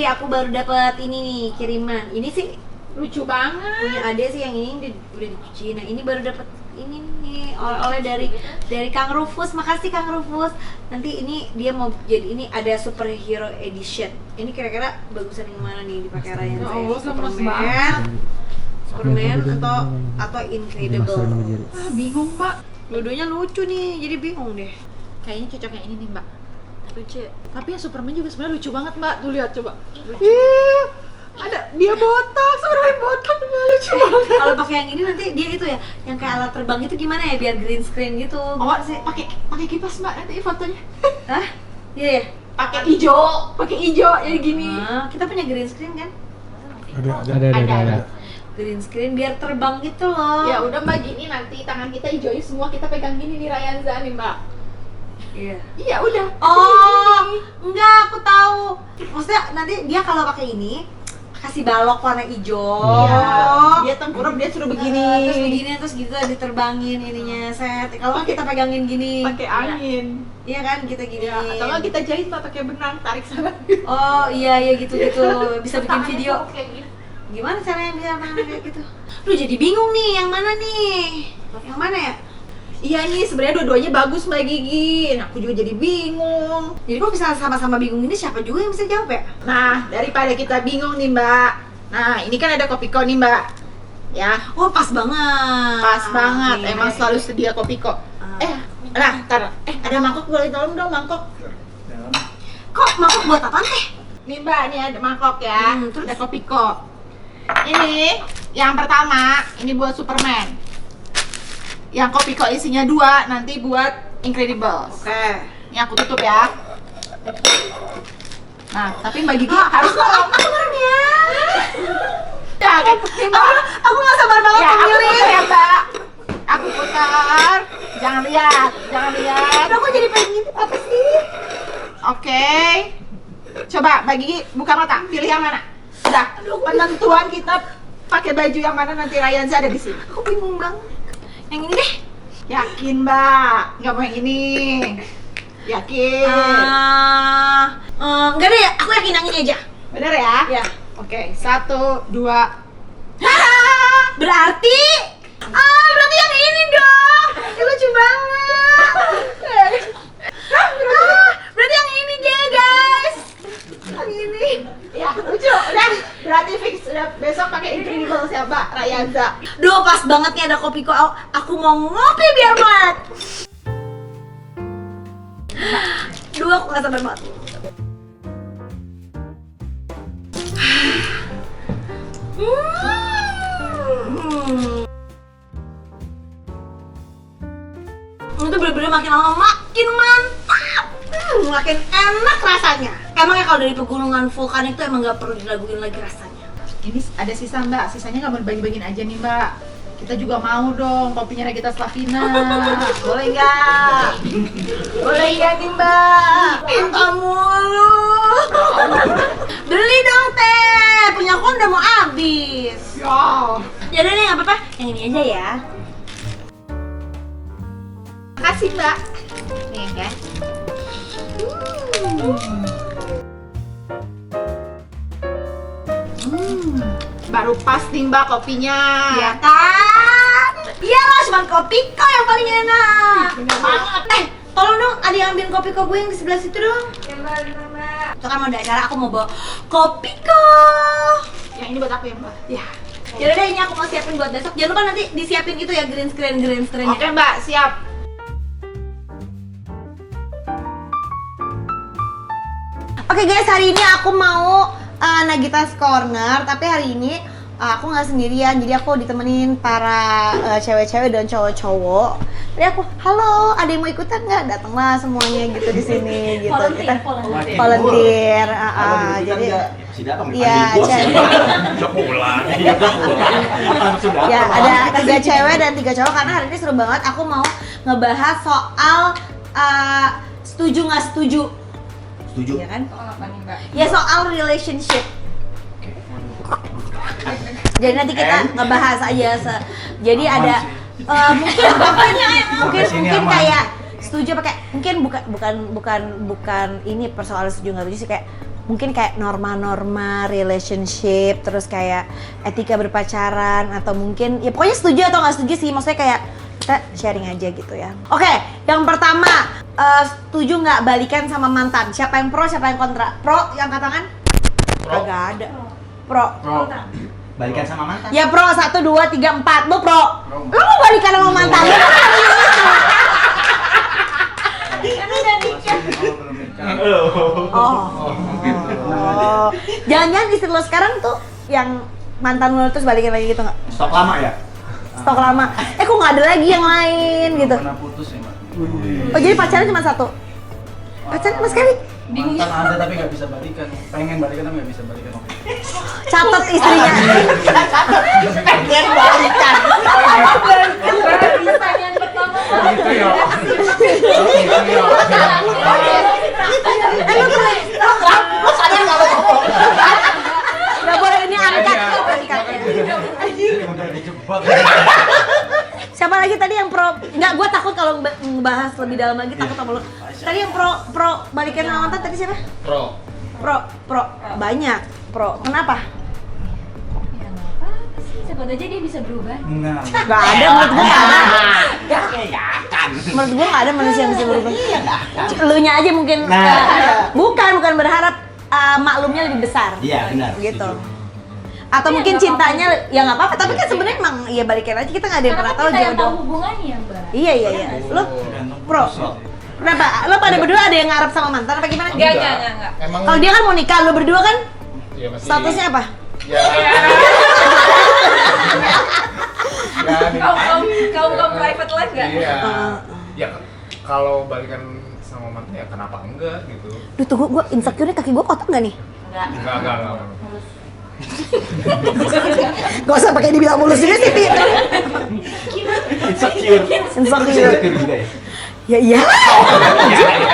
aku baru dapat ini nih kiriman. Ini sih Lucu banget. punya Ade sih, yang ini udah dicuci. Nah, ini baru dapat ini nih oleh-oleh dari Kang Rufus. Makasih Kang Rufus. Nanti ini dia mau jadi ini ada superhero edition. Ini kira-kira bagusan yang mana nih dipakai Ryan? Ya Allah, gemes Superman, banget. Superman atau Incredible. Bingung, Mbak. Dua-duanya lucu nih, jadi bingung deh. Kayaknya cocok yang ini nih, Mbak. Lucu. Tapi yang Superman juga sebenarnya lucu banget, Mbak. Tuh lihat coba. Ada dia botak, Superman botak, lucu banget. Kalau pakai yang ini nanti dia itu ya, yang kayak alat terbang itu gimana ya biar green screen gitu? Oh, Gimana sih? pakai kipas, Mbak, nanti fotonya. Hah? Iya ya? Pakai hijau jadi gini. Kita punya green screen kan? Ada. Green screen biar terbang gitu loh. Ya udah Mbak, gini nanti tangan kita hijauin semua, kita pegang gini nih Rayanza nih, Mbak. Iya. Iya, udah. Oh, enggak, aku tahu. Maksudnya nanti dia kalau pakai ini kasih balok warna hijau. Iya. Dia tengkurap, dia suruh begini. Terus begini, terus gitu diterbangin ininya set. Kalau kan kita pegangin gini. Pakai angin. Iya kan, kita gini. Ya, atau nggak kita jahit Mbak pakai benang, tarik sana. Oh iya gitu-gitu. Bisa bikin Tangannya video. tuh kayak gini. Gimana caranya bisa kayak gitu? Lu jadi bingung nih, yang mana nih? Yang mana ya? Iya nih, sebenarnya dua-duanya bagus Mbak Gigi. Nah, aku juga jadi bingung. Jadi kok bisa sama-sama bingung ini, siapa juga yang bisa jawab ya? Nah, daripada kita bingung nih Mbak. Nah, ini kan ada Kopiko nih Mbak. Ya, Oh pas banget. pas banget. Nih, Emang mana? selalu sedia Kopiko. Ada mangkok, boleh tolong dong mangkok. Kok mangkok buat apa teh? Nih Mbak, ini ada mangkok ya. Terus? Ada Kopiko. Ini yang pertama, ini buat Superman. Yang Kopiko isinya 2, nanti buat Incredibles. Oke. Ini aku tutup ya. Nah, tapi Mbak Gigi harus ngomong. Aku baru ya. Ya, kan? Nih, Mbak. Aku nggak sabar banget Ya, aku memilih. putar ya, Mbak. Aku putar. Jangan lihat, jangan lihat. Aku jadi pengen ngintip apa sih? Oke. Coba Mbak Gigi buka mata, pilih yang mana? Udah, penentuan kita pakai baju yang mana nanti Rayanza ada di sini. Aku bingung banget. Yang ini deh. Yakin, Mbak? Nggak mau yang ini. Yakin? Enggak deh, aku yakin yang ini aja. Bener ya? Ya. Oke, 1, 2. Berarti berarti yang ini dong. Ya, lucu banget. Berarti yang ini deh, guys. Yang ini. Ya, lucu. Udah, berarti fix. Udah besok pakai Incredibles ya, Mbak Rayanza. Duh, pas banget nih ada kopi kok. Aku mau ngopi biar banget. Duh, aku gak sabar banget. Itu bener-bener makin lama makin mantap. Makin enak rasanya. Emangnya kalau dari pegunungan vulkanik itu emang gak perlu diraguin lagi rasanya. Ini ada sisa Mbak, sisanya nggak mau dibagi-bagiin aja nih Mbak. Kita juga mau dong kopinya Regita Slavina. Boleh nggak? Boleh nggak nih Mbak? Minta mulu. Beli dong teh, punya aku udah mau habis. Ya. Yaudah deh, nggak apa-apa. Yang ini aja ya. Makasih Mbak. Nih kan. Baru pas nih Mbak kopinya. Iya kan? Iya lah, cuma kopi kok yang paling enak. Bener banget. Tolong dong, ada yang ambilin kopi kok gue yang di sebelah situ dong. Ya Mbak, Mbak. Itu kan mau ada acara, aku mau bawa kopi kok. Yang ini buat aku ya Mbak. Ya. Yaudah deh, ini aku mau siapin buat besok. Jangan lupa nanti disiapin itu ya green screen. Oke Mbak, siap. Oke guys, hari ini aku mau Nagita's Corner, tapi hari ini aku nggak sendirian, jadi aku ditemenin para cewek-cewek dan cowok-cowok. Jadi aku, halo, ada yang mau ikutan nggak? Datanglah semuanya gitu di sini, gitu. Kita volunteer. Jadi iya, ya ada 3 cewek dan 3 cowok karena hari ini seru banget. Aku mau ngebahas soal setuju nggak setuju. Setuju? Ya kan? Soal apa nih Mbak? Ya soal relationship. Jadi nanti kita ngebahas aja jadi ada mungkin kayak setuju pakai mungkin bukan ini persoalan setuju nggak setuju sih, kayak mungkin kayak norma-norma relationship, terus kayak etika berpacaran, atau mungkin ya pokoknya setuju atau nggak setuju sih, maksudnya kayak kita sharing aja gitu ya. Oke, yang pertama, setuju nggak balikan sama mantan? Siapa yang pro, siapa yang kontra? Pro, yang angkat tangan? Pro. Gak ada. Pro. Balikan sama mantan. Ya pro, 1, 2, 3, 4. Lu pro? Lu mau balikan sama mantan? Lu Kan udah nikah. Oh. Jangan-jangan istri lo sekarang tuh yang mantan lo terus balikin lagi gitu nggak? Stok lama ya? Stok lama. Kok nggak ada lagi yang lain gitu? Pernah putus ya, Mbak? Oh jadi pacaran cuma satu? Pacaran cuma sekali? Mantan ada tapi nggak bisa balikan. Pengen balikan tapi nggak bisa balikan. Catat istrinya. Pengen balikan. Pertanyaan pertama. Gitu ya. Lo sadar nggak lo? Nggak boleh ini angkat. Udah dijebak. Siapa lagi tadi yang pro? Nggak, gue takut kalau ngebahas lebih dalam lagi takut sama lo. Tadi yang pro balikan sama mantan tadi siapa? Pro. Pro banyak pro. Kenapa? Ya nggak apa-apa sih, siapa aja dia bisa berubah. Enggak. Gak ada, menurut gue gak ada. Ya kan. Menurut gue gak ada manusia yang bisa berubah. Iya nggak kan. Elunya aja mungkin. Nah. Bukan berharap maklumnya lebih besar. Iya benar. Gitu. setuju. Atau Iya, mungkin nggak cintanya ya nggak apa-apa, tapi kan sebenarnya emang ya balikin aja, kita nggak ada yang pernah tahu kita yang tahu jodoh. hubungannya, Mbak. Iya. Lo pro. Kenapa? Lo pada berdua ada yang ngarep sama mantan apa gimana? Enggak. Emang Kalau dia kan mau nikah, lo berdua kan ya masih statusnya apa? Ya. Ya, nih. Kaum private life nggak? Iya. Ya kalau balikan sama mantan ya kenapa enggak gitu. Duh tunggu, gue insecure-nya kaki gue kotor nggak nih? Enggak. Gak usah pakai dibilang mulus juga sih, Pi. Insecure. Insecure. juga ya. Ya iya. Ya,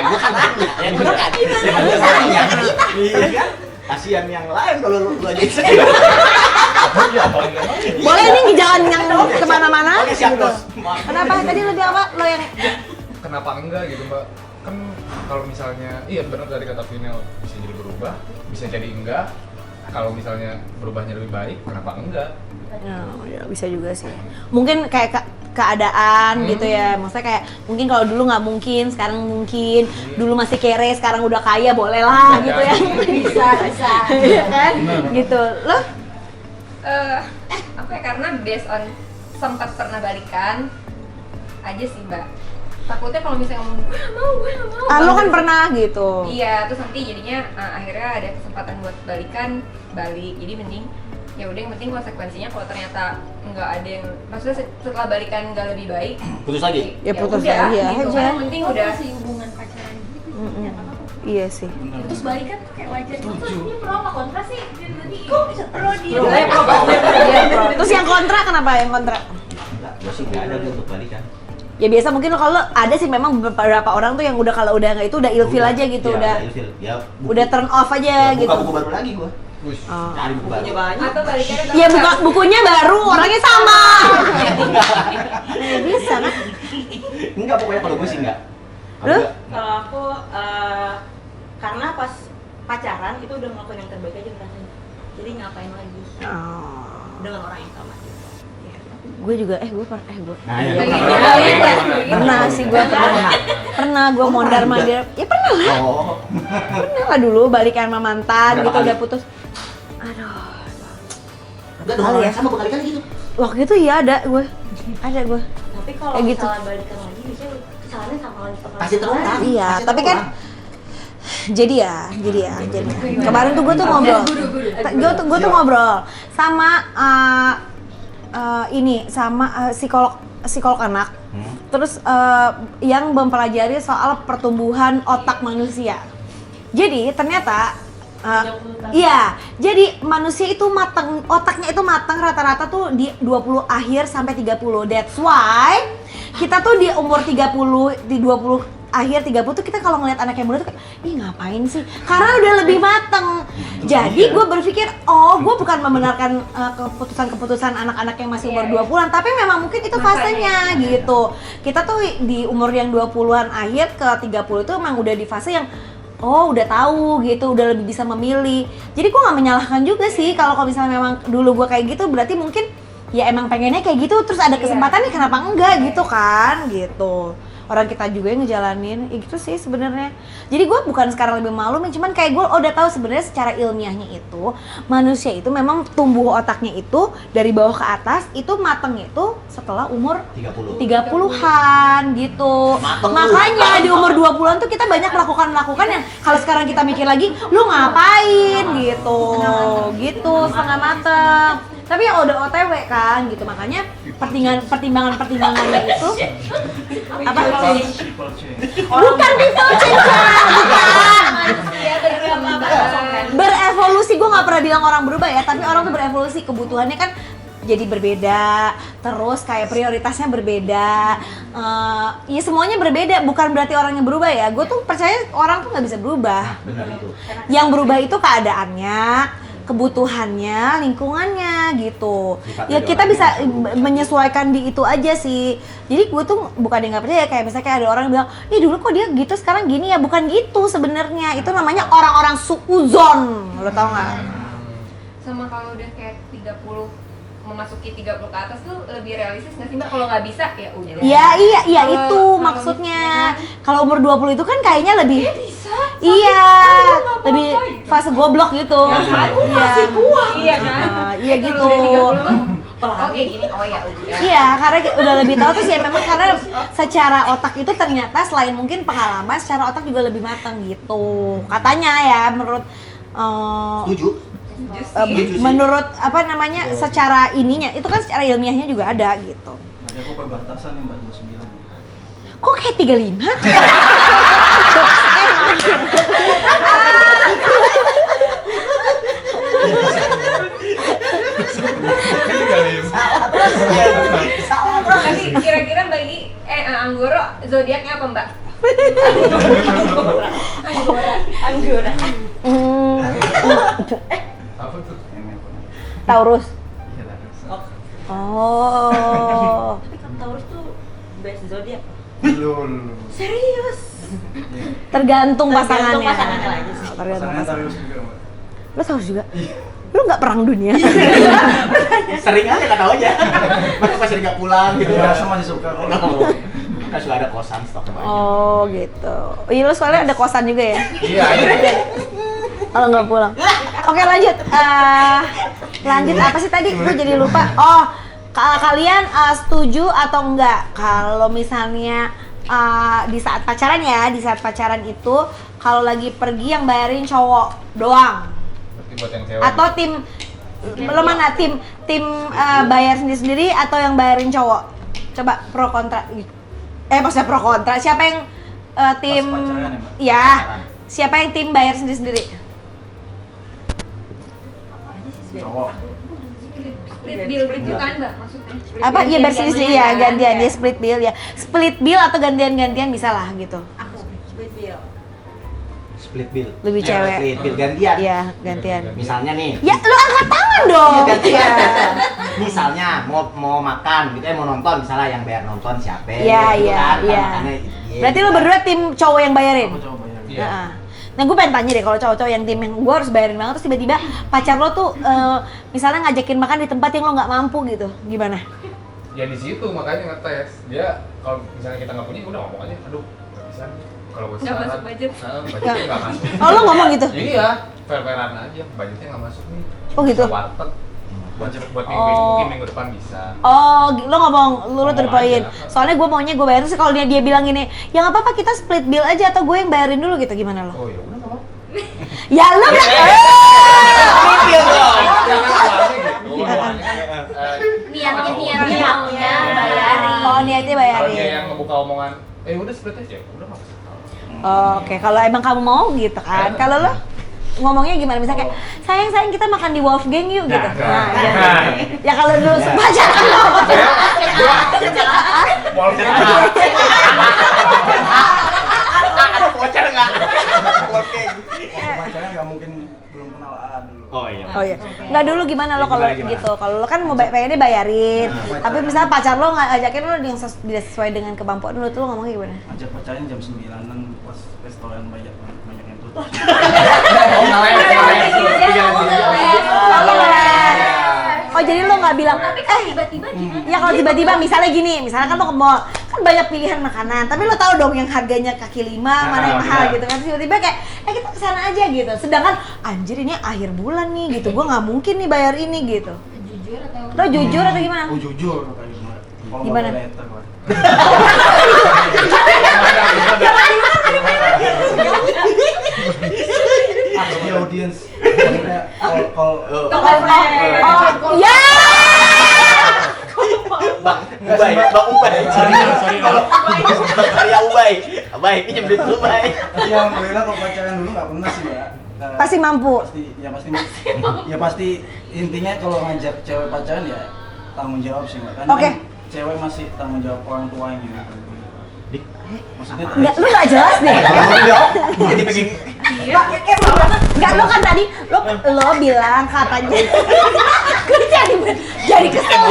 gua kan nanya. Ya bener kan? Ya bener nanya. Iya kan? Kasihan yang lain kalau lu aja insecure. Boleh nih jangan yang kemana-mana. Oke, siap, gitu. Bos. Maaf. Kenapa? Tadi lo bilang apa? Lo yang Kenapa enggak gitu, Mbak? Kan kalau misalnya iya benar dari kata Vinel bisa jadi berubah, bisa jadi enggak. Kalau misalnya berubahnya lebih baik, kenapa enggak? ya bisa juga sih. Mungkin kayak keadaan gitu ya. Maksudnya kayak mungkin kalau dulu nggak mungkin, sekarang mungkin. Dulu masih kere, sekarang udah kaya, boleh lah gitu ya. Bisa. Iya kan? Gitu. Lo? Apa ya, karena based on sempat pernah balikan aja sih Mbak. Takutnya kalau misalnya ngomong gue gak mau Lo kan pernah gitu. iya, terus nanti jadinya akhirnya ada kesempatan buat balikan, balik. Jadi mending ya udah, yang penting konsekuensinya kalau ternyata nggak ada yang, maksudnya setelah balikan nggak lebih baik, Putus lagi. Ya putus udah, lagi ya gitu. aja. Kan yang penting udah Masih hubungan pacaran gitu. Ya, apa-apa. Iya sih. Terus balikan tuh kayak wajar. Terus Setuju. ini pro apa kontra sih? Berarti kok bisa pro dia? Iya, bro. Terus yang kontra kenapa yang kontra? Enggak, gua sih enggak ada gua untuk balikan. Ya biasa mungkin kalau ada sih memang beberapa orang tuh yang udah kalau udah nggak itu udah ilfil aja gitu, Iya, udah ilfil. Ya, udah turn off aja gitu. Buka buku baru lagi gua. Wush. Oh. Cari buku baru. atau balikannya Iya buka bukunya baru, orangnya sama. Ya, bisa kan? Enggak, pokoknya kalau gue sih enggak. Lu? Kalau aku karena pas pacaran itu udah ngelakuin yang terbaik aja rasanya. Jadi ngapain lagi Oh. dengan orang yang sama gitu. Gue juga gue Nah, ya. pernah sih gue pernah gue mondar mandir. Ya pernah lah. Oh. Pernah lah dulu balikan sama mantan Berapa gitu kali? udah putus. Aduh. Enggak dengan orang yang sama berkali-kali gitu. Waktu itu ya ada gue. Tapi kalau Kayak gitu. misalnya balikan lagi biasanya kesalahannya sama lagi Pasti terulang. Iya, Pasti tapi kan terulang. jadi kemarin tuh gue tuh ngobrol. Gue tuh ngobrol sama psikolog anak. Terus yang mempelajari soal pertumbuhan otak manusia. Jadi ternyata iya, jadi manusia itu matang, otaknya itu matang rata-rata tuh di 20 akhir sampai 30. That's why kita tuh di umur 30, di 20 akhir 30 tuh kita kalau ngeliat anak yang muda tuh kayak, ih ngapain sih? Karena udah lebih mateng. Jadi gue berpikir, gue bukan membenarkan keputusan-keputusan anak-anak yang masih umur 20-an, tapi memang mungkin itu fasenya gitu. Kita tuh di umur yang 20-an akhir ke 30 itu memang udah di fase yang oh udah tahu gitu, udah lebih bisa memilih. Jadi gue nggak menyalahkan juga sih kalau misalnya memang dulu gue kayak gitu, berarti mungkin ya emang pengennya kayak gitu, terus ada kesempatan nih kenapa enggak gitu kan gitu. Orang kita juga yang ngejalanin, ya gitu sih sebenarnya. Jadi gue bukan sekarang lebih malu, cuman kayak gue udah tahu sebenarnya secara ilmiahnya itu manusia itu memang tumbuh otaknya itu dari bawah ke atas itu matangnya itu setelah umur 30-an gitu. Makanya di umur 20-an tuh kita banyak melakukan yang kalau sekarang kita mikir lagi, lu ngapain gitu. Gitu, setengah mateng. Tapi yang udah OTW kan gitu, makanya pertimbangannya itu apa? People change. Bukan people change, bukan. Berevolusi, gue nggak pernah bilang orang berubah ya, tapi orang tuh berevolusi, kebutuhannya kan jadi berbeda, terus kayak prioritasnya berbeda, ya semuanya berbeda, bukan berarti orangnya berubah ya. Gue tuh percaya orang tuh nggak bisa berubah. Benar itu. Yang berubah itu keadaannya, kebutuhannya, lingkungannya gitu. Ya kita bisa menyesuaikan di itu aja sih. Jadi gue tuh bukan yang nggak percaya, kayak misalnya kayak ada orang yang bilang, ih dulu kok dia gitu sekarang gini ya, bukan gitu sebenarnya. Itu namanya orang-orang suuzon, lo tau nggak? Sama kalau udah kayak 30 memasuki 30 ke atas tuh lebih realistis nggak sih Mbak? Kalau nggak bisa ya udah. Iya Kalau- itu kalau maksudnya. misalnya- Kalau umur 20 itu kan kayaknya lebih Bisa. iya, nggak lebih apa-apa gitu. fase goblok gitu. Aku masih kuat. Iya kan? Iya gitu. Kalau udah 30 tuh, oh kayak gini, oh ya udah. Iya, karena udah lebih tahu terus ya memang karena secara otak itu ternyata selain mungkin pengalaman, secara otak juga lebih matang gitu. Katanya ya menurut Setuju. menurut apa namanya secara ininya itu kan secara ilmiahnya juga ada gitu. Ada aku perbatasan nih Mbak 29. Kok kayak 35? Tapi kira-kira Mbak Igi, Anggoro zodiaknya apa Mbak? Anggora. Apa tuh? Taurus. Iya lah. Oh. Tapi kamu Taurus tuh best zodiak. Belum. Serius? Tergantung pasangannya. pasangannya lagi sih. Tergantung Pasangan pasangan. Taurus juga Mbak. Lu Taurus juga? Lu nggak perang dunia? Sering aja nggak tahu aja. Masa pas nggak pulang gitu. Biasa masih suka kok. Kan sudah ada kosan stok banyak. Oh gitu. Iya lu soalnya ada kosan juga ya? Iya, iya. Kalau nggak pulang. Oke lanjut. Lanjut apa sih tadi? Gue jadi lupa. Oh, kalian setuju atau enggak kalau misalnya di saat pacaran ya, di saat pacaran itu kalau lagi pergi yang bayarin cowok doang Berarti buat yang cewek. atau tim lo mana tim bayar sendiri atau yang bayarin cowok? Coba pro kontra. Maksudnya pro kontra. Siapa yang tim Pas pacaran ya, Mbak? ya? Siapa yang tim bayar sendiri? Cowok. Split bill gitu kan Mbak maksudnya? Apa iya bayar sendiri ya, kan? gantian dia split bill ya. Split bill atau gantian-gantian bisa lah gitu. Aku split bill. Split bill. Lebih cewek. Split bill gantian. Iya, gantian. Misalnya nih. Ya lu angkat tangan dong. Gantian. Misalnya mau makan gitu mau nonton misalnya yang bayar nonton siapa Iya, gitu iya, kan. iya. Makanya Berarti lu berdua tim cowok yang bayarin? Aku coba bayar. Iya. Heeh. Nah gue pengen tanya deh kalau cowok-cowok yang tim yang gue harus bayarin banget terus tiba-tiba pacar lo tuh misalnya ngajakin makan di tempat yang lo nggak mampu gitu, gimana? Ya di situ makanya ngetes. Dia kalau misalnya kita nggak punya, udah ngomong aja. Aduh, nggak bisa nih. Kalau gue Nggak masuk budget. budgetnya nggak masuk. Oh lo ngomong gitu? Iya, fair-fairan aja. Budgetnya nggak masuk nih. Oh gitu? Warteg. Buat minggu ini mungkin minggu depan bisa. Oh, lo ngomong, lu to the Ngomong point. aja. Soalnya gue maunya gue bayarin sih kalau dia bilang gini, ya nggak apa-apa kita split bill aja atau gue yang bayarin dulu gitu, gimana lo? Oh ya udah nggak mau. Ya lo nggak? Split bill dong. Jangan awalnya gitu. Awalnya kan, Niatnya maunya bayarin. Oh niatnya kalau dia bayarin. yang ngebuka omongan, udah split aja, udah nggak masalah. Oh, oke, kalau emang kamu mau gitu kan. Kalau lo ngomongnya gimana? Misalnya kayak, sayang kita makan di Wolfgang yuk gitu. Nah, iya. Ya kalau dulu pacaran lo. Ada voucher nggak? Working. Waktu pacaran nggak mungkin belum kenal AA dulu. Oh iya. Oh iya. Nggak dulu gimana lo kalau Gimana? gitu? Kalau lo kan mau pengennya bayarin, tapi misalnya pacar lo nggak ajakin lo yang tidak sesuai dengan kemampuan lo, tuh lo ngomongnya gimana? Ajak pacarnya jam 9-an pas restoran banyak yang tutup. Oh, Oh jadi lo nggak bilang, Tapi kan tiba-tiba gimana? ya kalau tiba-tiba misalnya gini, misalnya kan lo ke mall, kan banyak pilihan makanan, tapi lo tahu dong yang harganya kaki lima, mana yang mahal gitu kan, tiba-tiba kayak, kita kesana aja gitu, sedangkan anjir ini akhir bulan nih gitu, gue nggak mungkin nih bayar ini gitu. Jujur atau? Lo jujur atau gimana? Oh jujur kayak gimana? Kalau Gimana? nggak letter, Pak. Ask the audience. Kalau Ya! Bang Ubay. Sorry. Bang Arya Ubay. Ubay, pinjam duit lu, Ubay. ya alhamdulillah kalau pacaran dulu nggak pernah sih Mbak. Pasti mampu. Pasti intinya kalau ngajak cewek pacaran ya tanggung jawab sih Mbak. Kan Oke. Cewek masih tanggung jawab orang tuanya. Maksudnya Nggak, lu nggak jelas deh. Jadi begini. Nggak, lo kan tadi, lo bilang katanya jadi kesel.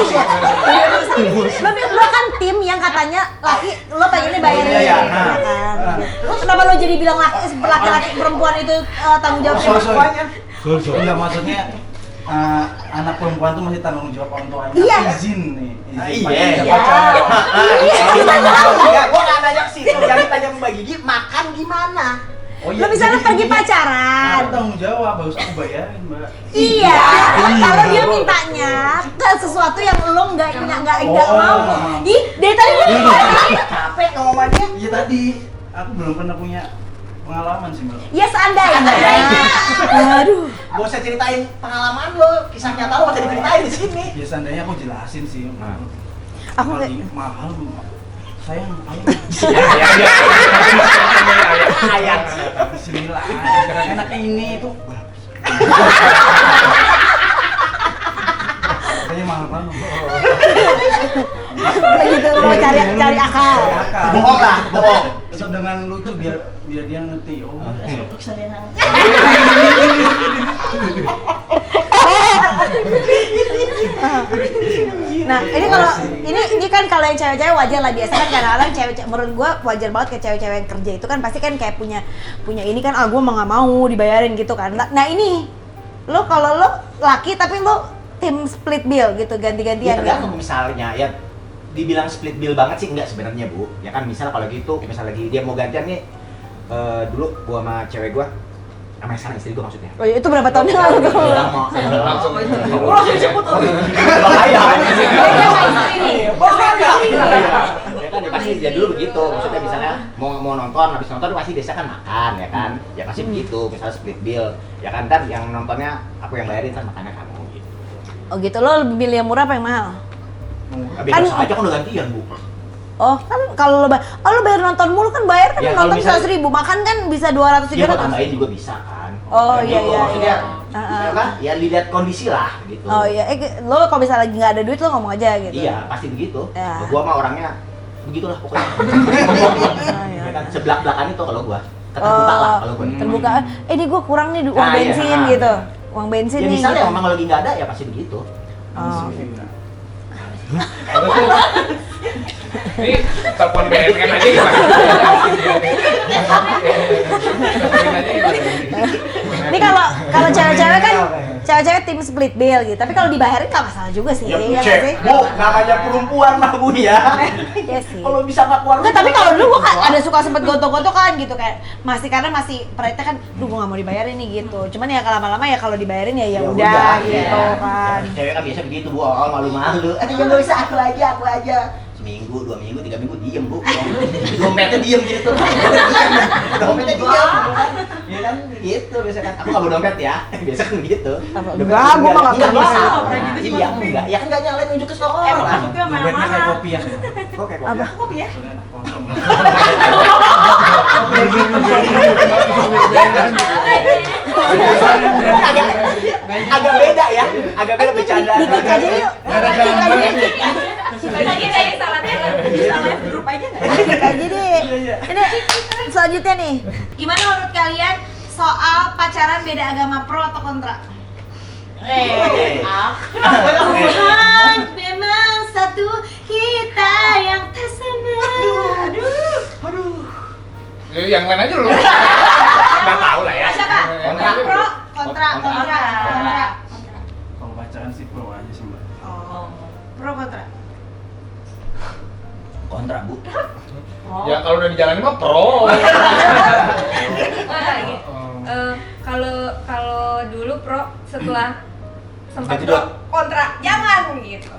Lo kan tim yang katanya laki, lo pengennya bayarin, Iya, ya nah. kan? Lo kenapa lo jadi bilang laki-laki perempuan itu tanggung jawabnya perempuannya? Enggak maksudnya anak perempuan tuh masih tanggung jawab orang tuanya. Iya. Izin nih. Iya. Pacaran. Iya, gua nggak nanya ke situ. Jangan tanya Mbak Gigi makan gimana. Oh, Lo misalnya pergi pacaran. Aku tanggung jawab, harus aku bayarin Mbak. Iya, kalau dia mintanya ke sesuatu yang lo nggak mau. Ih, dari tadi lo Capek ngomongannya. Iya tadi, aku belum pernah punya pengalaman sih Mbak. ya seandainya. Aduh. Gak usah ceritain pengalaman lo, kisah nyata lo masih diceritain di sini. Ya seandainya aku jelasin sih. Aku Lagi mahal, sayang, ayo. Ayat. Bismillah, enaknya ini itu. Kayaknya mahal banget. begitu mau cari akal. Bohong lah, bohong. Terus dengan lucu biar dia ngerti. Oh, Nah, ini kan kalau yang cewek-cewek wajar lah, biasa kan kadang-kadang cewek menurut gua wajar banget kayak cewek-cewek yang kerja itu kan pasti kan kayak punya ini kan, gua mah nggak mau dibayarin gitu kan. Nah, ini lo kalau lo laki tapi lo tim split bill gitu, Ya ganti-gantian tergantung gitu. misalnya ya dibilang split bill banget sih enggak sebenarnya Bu. Ya kan misal kalau gitu, misal lagi dia mau gantian nih dulu gua sama cewek gua sama sekarang istri gua maksudnya. Oh, itu berapa tahun yang lalu tuh? Langsung. Bahaya. Ya kan ya pasti dia dulu begitu. Maksudnya misalnya mau nonton, habis nonton pasti biasa kan makan ya kan. Ya pasti begitu, misalnya split bill. Ya kan yang nontonnya aku yang bayarin, kan makannya kamu gitu. Oh gitu, lo lebih milih yang murah apa yang mahal? Bebas aja kan udah gantian Bu. Oh kan kalau lo bayar nonton mulu kan bayar kan Ya, kalau nonton misalnya- 100.000, makan kan bisa 200 Dia mau 300. tambahin juga bisa kan. Oh, Ya iya, gitu, iya, maksudnya, iya. apa? Ya lihat kondisi lah gitu. Oh iya, lo kalau misalnya lagi nggak ada duit lo ngomong aja gitu. Iya, pasti begitu. Ya. Gua mah orangnya begitulah pokoknya. iya. Ya kan sebelak-belakan itu kalau gua. Keterbuka lah kalau gua. Terbuka. Ini gue kurang nih uang Ah, iya, bensin ah. gitu. Uang bensin Ya nih. misalnya gitu. memang lagi nggak ada ya pasti begitu. Oh. Ini telepon BNN aja gimana? Ini kalau cewek-cewek kan cewek-cewek tim split bill gitu. Tapi kalau dibayarin nggak masalah juga sih. Ya nggak cek, sih? Bu, namanya perempuan mah Bu ya. Iya sih. Kalau bisa nggak keluar. Enggak, tapi kalau dulu gua ada suka sempet gontok-gontokan gitu kayak karena masih perutnya kan, gua nggak mau dibayarin nih gitu. Cuman ya lama-lama ya kalau dibayarin ya udah gitu kan. Cewek kan biasa begitu Bu, oh malu-malu. Ya nggak bisa, aku aja. Seminggu, 2 minggu, 3 minggu diem Bu. Dompetnya diem gitu. Dompetnya diem. Ya kan gitu biasa kan. Aku nggak bawa dompet ya. Biasa kan gitu. Enggak, gua mah nggak bisa. pernah. Iya enggak. Ya kan nggak nyalain nunjuk ke sekolah. Masuknya Dompetnya kayak mana-mana. kopi ya. Kok kayak Apa? Kopi ya? Kosong. agak beda ya. Agak beda bercanda. Dikit aja yuk. Lagi dari salahnya. Grup aja nggak? Dikit aja deh. Ini selanjutnya nih. Gimana menurut kalian soal pacaran beda agama, pro atau kontra? Tuhan memang satu kita yang tak sama. Yang lain aja lu. Nggak tahu lah ya. Siapa? Yang lain aja Pro, lu. kontra. Kalau pacaran sih pro aja sih mbak. Oh, pro kontra. Kontra bu. Ya kalau udah dijalanin mah pro. Kalau dulu pro, setelah sempat Ganti pro, dua. kontra jangan gitu.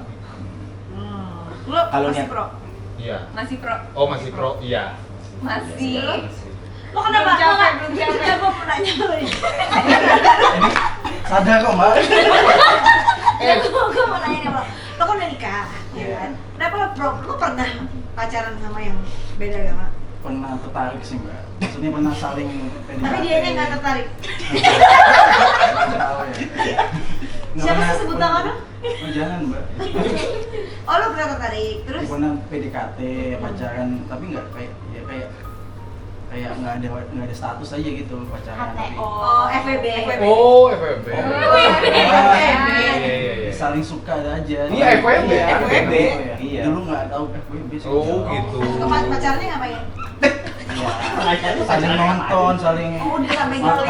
Lo Kalau masih niat- pro. Iya. Masih pro, Oh masih pro, iya. masih. Lo kenapa? Belum capek, Lo belum nggak- capek. Coba mau nanya lo nih. Sadar kok mbak. Gue mau nanya nih lo. Lo kan udah nikah, ya kan? Kenapa lo pro? Lo pernah pacaran sama yang beda agama? Pernah tertarik sih mbak. Maksudnya pernah saling PDKT. Tapi dianya nggak tertarik. Nggak tahu ya. Nggak Siapa pernah- sih sebut nama dong? Oh jangan mbak. Oh lo pernah tertarik, terus? Pernah PDKT, pacaran, tapi nggak kayak nggak ada status aja gitu pacaran. Tapi Oh, FWB. Oh FWB. ya, saling suka aja. Iya, FWB. FWB. Iya. Iya. Dulu nggak tahu FWB sih. Oh gitu. Pacarnya ngapain? Iya. Saling nonton, saling Oh, dia sampai makan,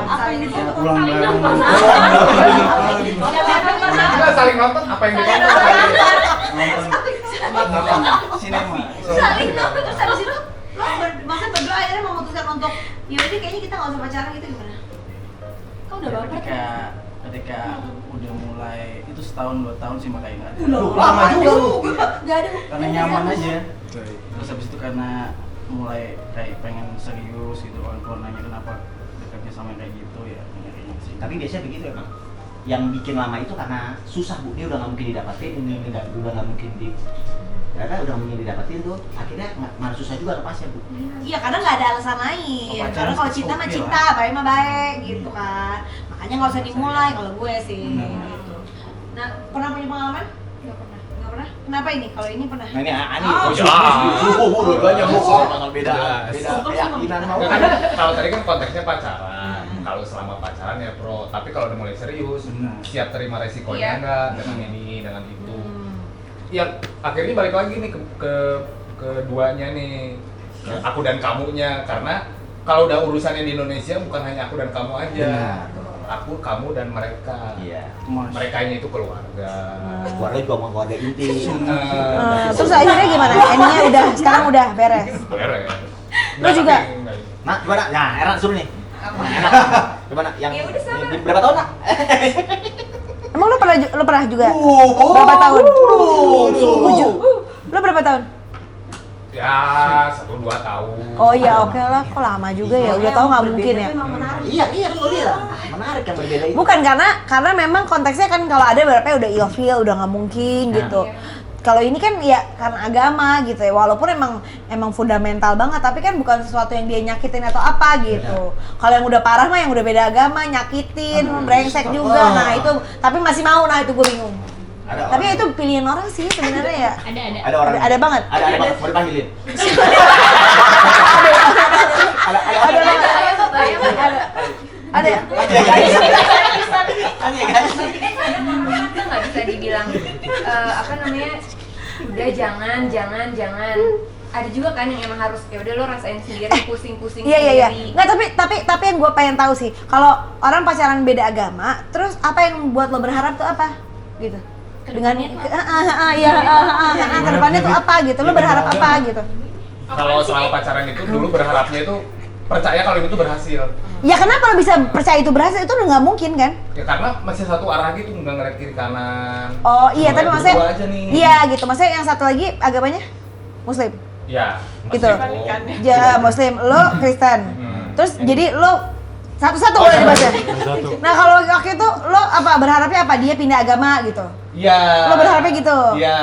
apa yang ya, pulang bareng. Kita saling nonton apa yang ditonton? Nonton sinema. Saling nonton terus habis itu lo maksudnya berdua akhirnya memutuskan untuk ya udah kayaknya kita nggak usah pacaran gitu gimana? Kau udah baper Ketika udah mulai itu setahun 2 tahun sih makanya nggak ada. Lama juga lu. Nggak ada. Karena nyaman aja. Terus habis itu karena mulai kayak pengen serius gitu kan, kalau nanya kenapa dekatnya sama yang kayak gitu ya kayaknya sih. Tapi biasanya begitu emang. Yang bikin lama itu karena susah bu, dia udah nggak mungkin didapatin, udah nggak mungkin ternyata udah mungkin didapatin tuh, akhirnya malah susah juga lepasnya bu. Iya karena nggak ada alasan lain. Oh, pacaran Karena kalau cinta mah oke cinta, lah. baik mah baik gitu kan. Makanya nggak usah dimulai kalau gue sih. Benar. Gitu. Nah pernah punya pengalaman? Nggak pernah. Nggak pernah. Kenapa ini? Kalau ini pernah. Nah ini Ani, Oh, dua-duanya bu, bakal beda Jelas. keyakinan mau. Karena kalau tadi kan konteksnya pacaran, kalau selama pacaran ya pro. Tapi kalau udah mulai serius, Benar. siap terima resikonya Iya. nggak dengan ini, dengan itu. Ya akhirnya balik lagi nih ke keduanya nih, ke aku dan kamunya. Karena kalau udah urusannya di Indonesia bukan hanya aku dan kamu aja, aku, kamu dan mereka. Iya. Merekanya itu keluarga. Keluarga juga mau keluarga inti. Terus akhirnya gimana? Endingnya udah sekarang udah beres. Beres. Lu juga? Nah, gimana? Nah, Eran suruh nih. Apa? Gimana? Yang Ya udah sama. berapa tahun nak? Emang lo pernah juga? Oh, Berapa tahun? tujuh. 7. Lo berapa tahun? Ya 1-2 tahun. Oh iya oke lah, kok lama juga ya? Udah tahu nggak mungkin ya? Iya, kan lo lihat. Menarik yang berbeda itu. Bukan karena memang konteksnya kan kalau ada beberapa udah ilfil, udah nggak mungkin Nah. gitu. Kalau ini kan ya karena agama gitu ya, walaupun emang fundamental banget, tapi kan bukan sesuatu yang dia nyakitin atau apa gitu. Kalau yang udah parah mah yang udah beda agama, nyakitin, brengsek juga. Nah itu, tapi masih mau, nah itu gue bingung. Tapi itu pilihan orang sih sebenarnya ya. Ada orang. Ada banget. Ada banget. Mau dipanggilin. Ada banget. Ada. Ada guys. Ada guys. Kita nggak bisa dibilang apa namanya, udah jangan. Ada juga kan yang emang harus ya udah lo rasain sendiri, pusing Iya. sendiri. Nggak, tapi yang gue pengen tahu sih, kalau orang pacaran beda agama, terus apa yang buat lo berharap tuh apa? Gitu. Dengan kedepannya tuh apa gitu? Lo berharap apa gitu? Kalau selama pacaran itu dulu berharapnya itu percaya kalau itu berhasil. Ya kenapa lo bisa percaya itu berhasil? Itu udah nggak mungkin kan? Ya karena masih satu arah gitu, nggak ngeliat kiri kanan. Oh iya, tapi Ngeliat maksudnya berdua aja nih. iya gitu. Maksudnya yang satu lagi agamanya Muslim. Ya, Gitu. meskipun- Ya Muslim, lo Kristen. Terus jadi lo satu-satu boleh dibaca. Nah kalau waktu itu lo apa berharapnya apa? Dia pindah agama gitu? Iya. Lo berharapnya gitu? Iya.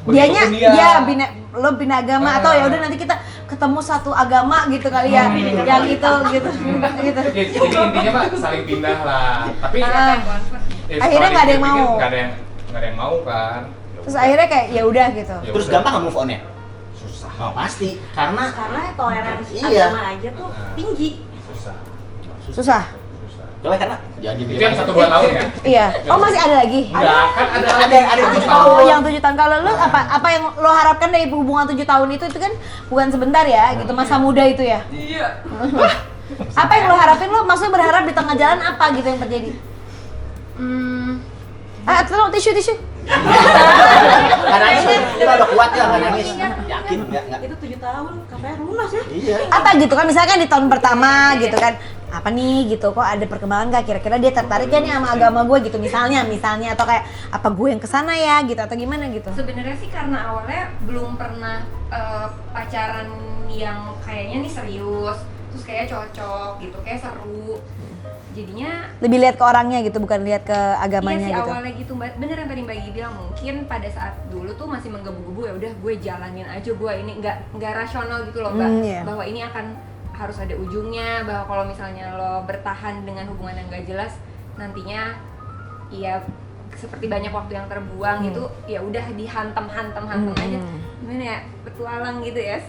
Dianya Begitupun dia lo pindah agama atau ya udah nanti kita ketemu satu agama gitu kali ya, yang itu gitu. Ya, jadi intinya mah saling pindah lah. Tapi Ah. ya, Akhirnya setelah nggak ada yang dipikir-pikir, mau. nggak ada yang mau kan. Terus akhirnya kayak ya udah gitu. Ya Terus udah. gampang nggak move on-nya? Susah. Oh, pasti. Karena Karena toleransi Iya. agama aja tuh tinggi. Susah. Susah. Coba karena jangan Itu yang 1-2 tahun ya? Iya. Oh masih ada lagi? Enggak, kan ada Ada 7 tahun. Oh yang 7 tahun. Kalau lu apa yang lo harapkan dari hubungan 7 tahun itu kan bukan sebentar ya, gitu masa muda itu ya? Iya. Apa yang lo harapin, lo maksudnya berharap di tengah jalan apa gitu yang terjadi? Tolong tisu. Nggak nangis, kita udah kuat ya, nggak nangis. Yakin nggak? Itu 7 tahun, KPR lunas ya. Iya. Apa gitu kan, misalkan di tahun pertama gitu kan, apa nih gitu, kok ada perkembangan gak, kira-kira dia tertarik gak nih sama agama gue gitu misalnya, atau kayak apa gue yang kesana ya gitu, atau gimana gitu. Sebenarnya sih karena awalnya belum pernah pacaran yang kayaknya nih serius, terus kayak cocok gitu, kayak seru. Jadinya Lebih lihat ke orangnya gitu, bukan lihat ke agamanya iya sih, gitu. awalnya gitu Mbak. Bener yang tadi Mbak Gigi bilang, mungkin pada saat dulu tuh masih menggebu-gebu, ya udah gue jalanin aja, gue ini nggak rasional gitu loh Mbak. Iya. Bahwa ini akan harus ada ujungnya, bahwa kalau misalnya lo bertahan dengan hubungan yang gak jelas, nantinya ya seperti banyak waktu yang terbuang gitu, ya udah dihantam aja. Gimana ya, petualang gitu ya.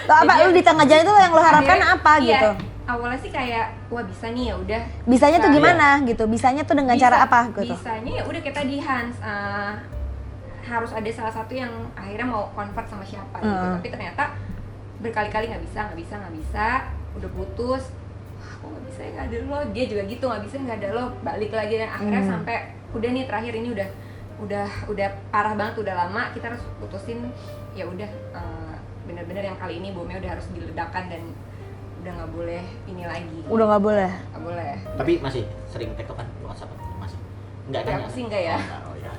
Lo apa, Jadi, lu di tengah jalan itu yang lo harapkan akhirnya- apa iya, gitu? Awalnya sih kayak wah bisa nih, ya udah. Bisanya tuh Bisa. gimana gitu? Bisanya tuh dengan cara apa gitu? Bisanya ya udah kita di Hans, harus ada salah satu yang akhirnya mau convert sama siapa gitu. Tapi ternyata berkali-kali nggak bisa, udah putus. Wah, kok nggak bisa ya, nggak ada lo. Dia juga gitu, nggak bisa, nggak ada lo. Balik lagi dan akhirnya sampai udah nih terakhir ini udah parah banget, udah lama kita harus putusin. Ya udah bener-bener yang kali ini bomnya udah harus diledakkan dan udah nggak boleh ini lagi. Udah nggak boleh. Nggak boleh. Tapi masih sering tektokan WhatsApp masih? Enggak Ya, kan? aku sih enggak ya. Oh ya.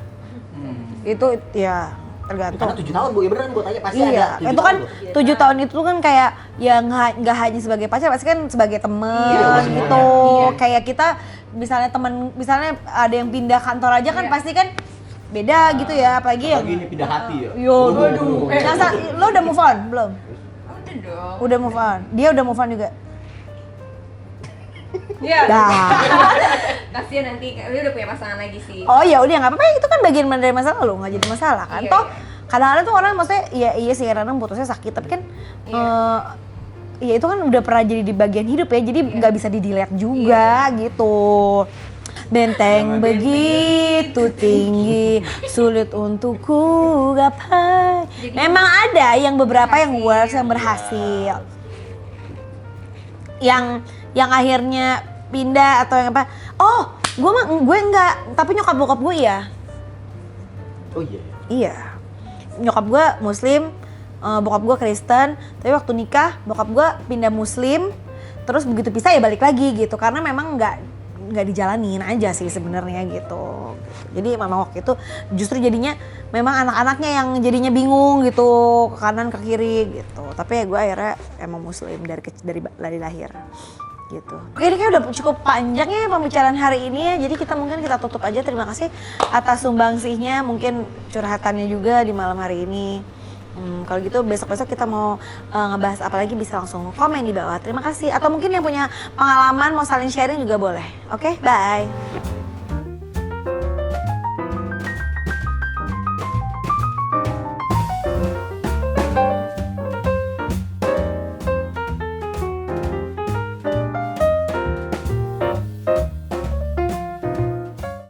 Itu ya tergantung. Karena 7 tahun Bu, ya beneran gua tanya pasti ada. Iya, 7 itu kan tahun, Bu. 7 tahun itu kan kayak ya nggak hanya sebagai pacar, pasti kan sebagai temen Iya, gitu. Iya. Kayak kita misalnya misalnya ada yang pindah kantor aja kan Iya. pasti kan beda gitu ya, apalagi yang Apalagi ini pindah hati ya. Yo, waduh. Lo udah move on belum? Udah dong. Udah move on. Dia udah move on juga. Iya. Dah. Kasian nanti, dia udah punya pasangan lagi sih. Oh ya udah nggak apa-apa, itu kan bagian dari masalah lo, nggak jadi masalah kan. Iya, Toh iya. kadang-kadang tuh orang maksudnya iya sih kadang putusnya sakit, tapi kan ya itu kan udah pernah jadi di bagian hidup ya, jadi nggak bisa di-delete juga gitu. Benteng begitu tinggi, sulit untuk ku gapai. Jadi- Memang ada yang beberapa yang works, yang berhasil. Yang akhirnya pindah atau yang apa? Oh, gue enggak, tapi nyokap bokap gue iya. Oh iya. Iya. Nyokap gue Muslim, bokap gue Kristen, tapi waktu nikah bokap gue pindah Muslim, terus begitu pisah ya balik lagi gitu, karena memang nggak dijalanin aja sih sebenarnya gitu. Jadi memang waktu itu justru jadinya memang anak-anaknya yang jadinya bingung gitu, ke kanan ke kiri gitu. Tapi ya gue akhirnya emang Muslim dari lahir gitu. Oke, ini kayak udah cukup panjang ya pembicaraan hari ini ya. Jadi kita tutup aja. Terima kasih atas sumbangsihnya, mungkin curhatannya juga di malam hari ini. Kalau gitu besok-besok kita mau ngebahas apa lagi bisa langsung komen di bawah. Terima kasih. Atau mungkin yang punya pengalaman mau saling sharing juga boleh. Oke, bye.